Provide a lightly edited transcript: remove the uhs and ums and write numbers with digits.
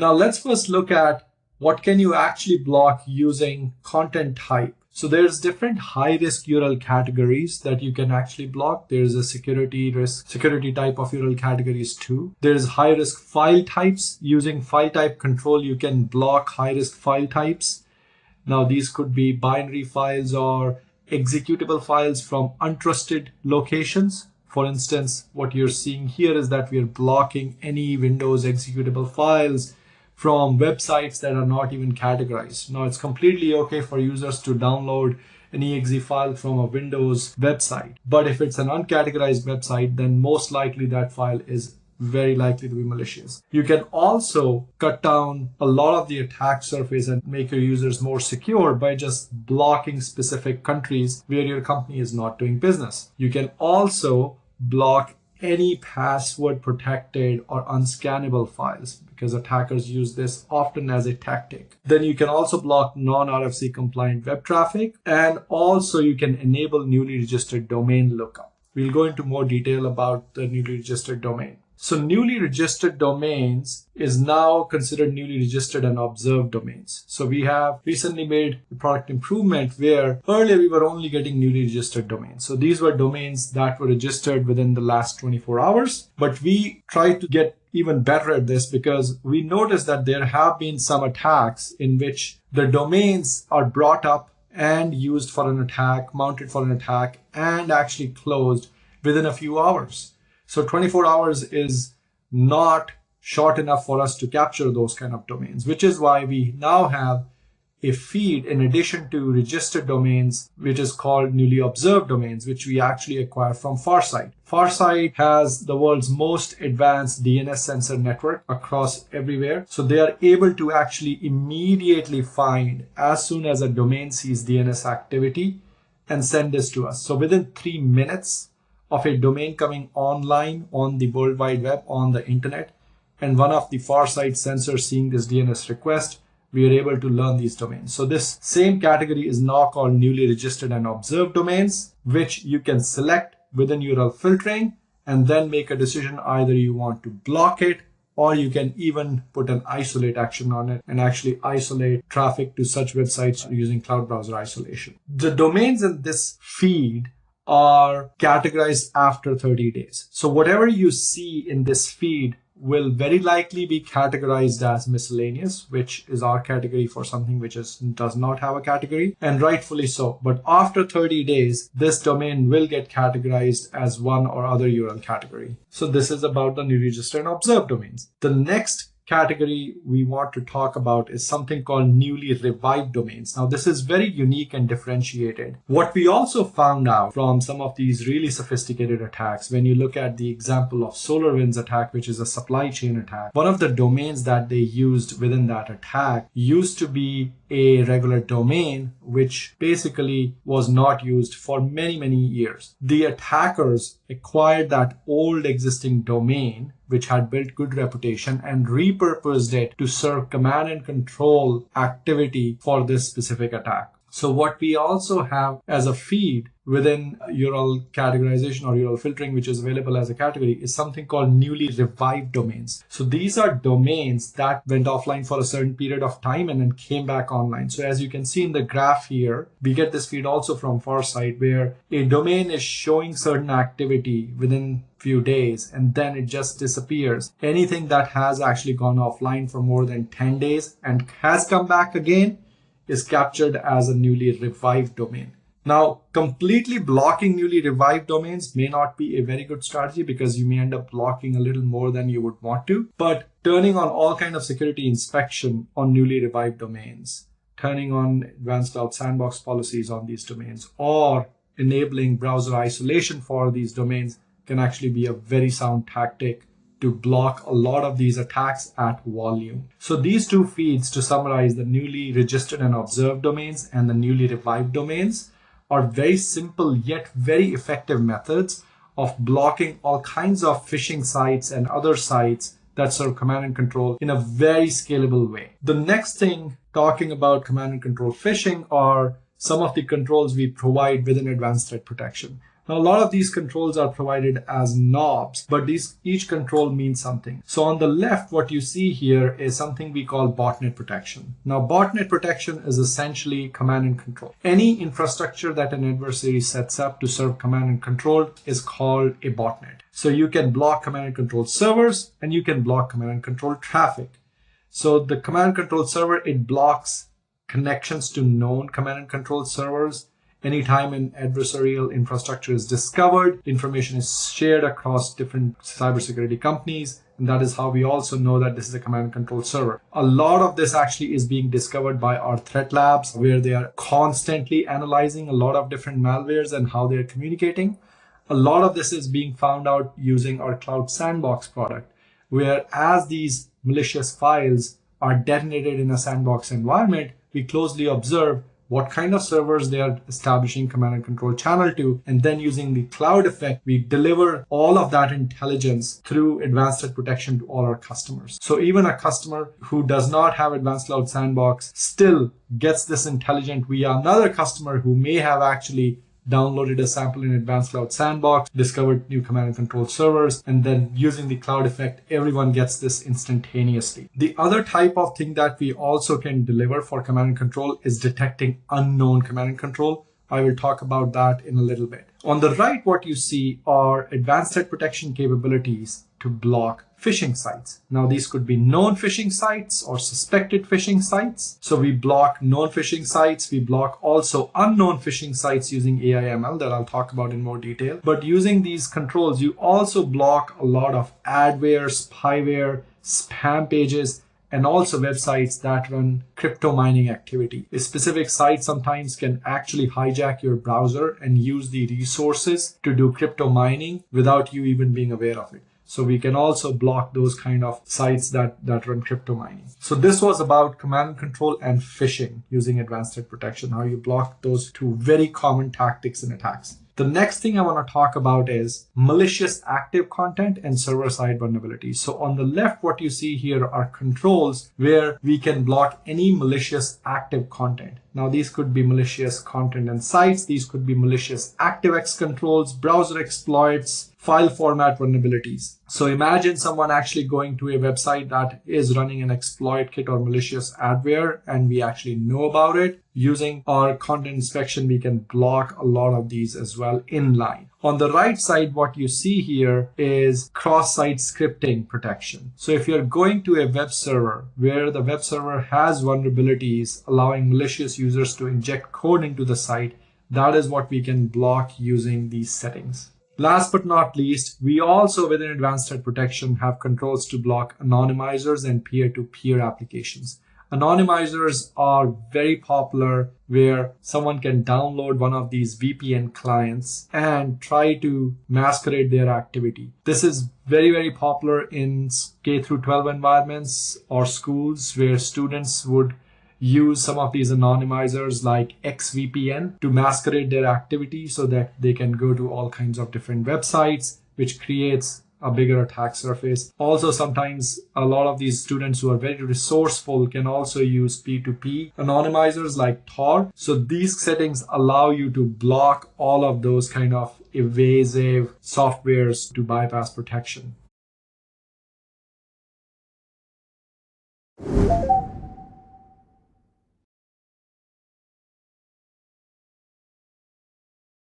Now let's first look at what can you actually block using content type. So there's different high-risk URL categories that you can actually block. There's a security type of URL categories too. There's high-risk file types. Using file type control, you can block high-risk file types. Now these could be binary files or executable files from untrusted locations. For instance, what you're seeing here is that we are blocking any Windows executable files from websites that are not even categorized. Now it's completely okay for users to download an exe file from a Windows website. But if it's an uncategorized website, then most likely that file is very likely to be malicious. You can also cut down a lot of the attack surface and make your users more secure by just blocking specific countries where your company is not doing business. You can also block any password protected or unscannable files because attackers use this often as a tactic. Then you can also block non-RFC compliant web traffic, and also you can enable newly registered domain lookup. We'll go into more detail about the newly registered domain. So newly registered domains is now considered newly registered and observed domains. So we have recently made a product improvement where earlier we were only getting newly registered domains. So these were domains that were registered within the last 24 hours. But we tried to get even better at this because we noticed that there have been some attacks in which the domains are brought up and used for an attack, mounted for an attack, and actually closed within a few hours. So 24 hours is not short enough for us to capture those kind of domains, which is why we now have a feed in addition to registered domains, which is called newly observed domains, which we actually acquire from Farsight. Farsight has the world's most advanced DNS sensor network across everywhere. So they are able to actually immediately find as soon as a domain sees DNS activity and send this to us. So within 3 minutes of a domain coming online on the World Wide Web, on the internet, and one of the Farsight sensors seeing this DNS request, we are able to learn these domains. So this same category is now called newly registered and observed domains, which you can select within URL filtering and then make a decision. Either you want to block it, or you can even put an isolate action on it and actually isolate traffic to such websites using cloud browser isolation. The domains in this feed are categorized after 30 days. So whatever you see in this feed will very likely be categorized as miscellaneous, which is our category for something which does not have a category, and rightfully so. But after 30 days, this domain will get categorized as one or other URL category. So this is about the newly registered and observed domains. The next category we want to talk about is something called newly revived domains. Now, this is very unique and differentiated. What we also found out from some of these really sophisticated attacks, when you look at the example of SolarWinds attack, which is a supply chain attack, one of the domains that they used within that attack used to be a regular domain, which basically was not used for many, many years. The attackers acquired that old existing domain, which had built good reputation, and repurposed it to serve command and control activity for this specific attack. So what we also have as a feed within URL categorization or URL filtering, which is available as a category, is something called newly revived domains. So these are domains that went offline for a certain period of time and then came back online. So as you can see in the graph here, we get this feed also from Farsight, where a domain is showing certain activity within few days and then it just disappears. Anything that has actually gone offline for more than 10 days and has come back again is captured as a newly revived domain. Now, completely blocking newly revived domains may not be a very good strategy because you may end up blocking a little more than you would want to, but turning on all kind of security inspection on newly revived domains, turning on advanced cloud sandbox policies on these domains, or enabling browser isolation for these domains can actually be a very sound tactic to block a lot of these attacks at volume. So these two feeds, to summarize, the newly registered and observed domains and the newly revived domains, are very simple yet very effective methods of blocking all kinds of phishing sites and other sites that serve command and control in a very scalable way. The next thing, talking about command and control phishing, are some of the controls we provide within advanced threat protection. Now, a lot of these controls are provided as knobs, but each control means something. So on the left, what you see here is something we call botnet protection. Now, botnet protection is essentially command and control. Any infrastructure that an adversary sets up to serve command and control is called a botnet. So you can block command and control servers, and you can block command and control traffic. So the command and control server, it blocks connections to known command and control servers. Anytime an adversarial infrastructure is discovered, information is shared across different cybersecurity companies. And that is how we also know that this is a command and control server. A lot of this actually is being discovered by our threat labs, where they are constantly analyzing a lot of different malwares and how they're communicating. A lot of this is being found out using our Cloud Sandbox product, where as these malicious files are detonated in a sandbox environment, we closely observe what kind of servers they are establishing command and control channel to, and then using the cloud effect, we deliver all of that intelligence through advanced threat protection to all our customers. So even a customer who does not have advanced cloud sandbox still gets this intelligence via another customer who may have actually downloaded a sample in Advanced Cloud Sandbox, discovered new command and control servers, and then using the cloud effect, everyone gets this instantaneously. The other type of thing that we also can deliver for command and control is detecting unknown command and control. I will talk about that in a little bit. On the right, what you see are advanced threat protection capabilities to block phishing sites. Now, these could be known phishing sites or suspected phishing sites. So we block known phishing sites. We block also unknown phishing sites using AI/ML that I'll talk about in more detail. But using these controls, you also block a lot of adware, spyware, spam pages, and also websites that run crypto mining activity. A specific site sometimes can actually hijack your browser and use the resources to do crypto mining without you even being aware of it. So we can also block those kind of sites that run crypto mining. So this was about command and control and phishing using advanced threat protection, how you block those two very common tactics in attacks. The next thing I want to talk about is malicious active content and server-side vulnerabilities. So on the left, what you see here are controls where we can block any malicious active content. Now, these could be malicious content and sites. These could be malicious ActiveX controls, browser exploits, file format vulnerabilities. So imagine someone actually going to a website that is running an exploit kit or malicious adware, and we actually know about it. Using our content inspection, we can block a lot of these as well inline. On the right side, what you see here is cross-site scripting protection. So if you're going to a web server where the web server has vulnerabilities allowing malicious users to inject code into the site, that is what we can block using these settings. Last but not least, we also within advanced threat protection have controls to block anonymizers and peer-to-peer applications. Anonymizers are very popular where someone can download one of these VPN clients and try to masquerade their activity. This is very, very popular in K through 12 environments or schools where students would use some of these anonymizers like XVPN to masquerade their activity so that they can go to all kinds of different websites, which creates a bigger attack surface. Also, sometimes a lot of these students who are very resourceful can also use P2P anonymizers like Tor. So these settings allow you to block all of those kind of evasive softwares to bypass protection.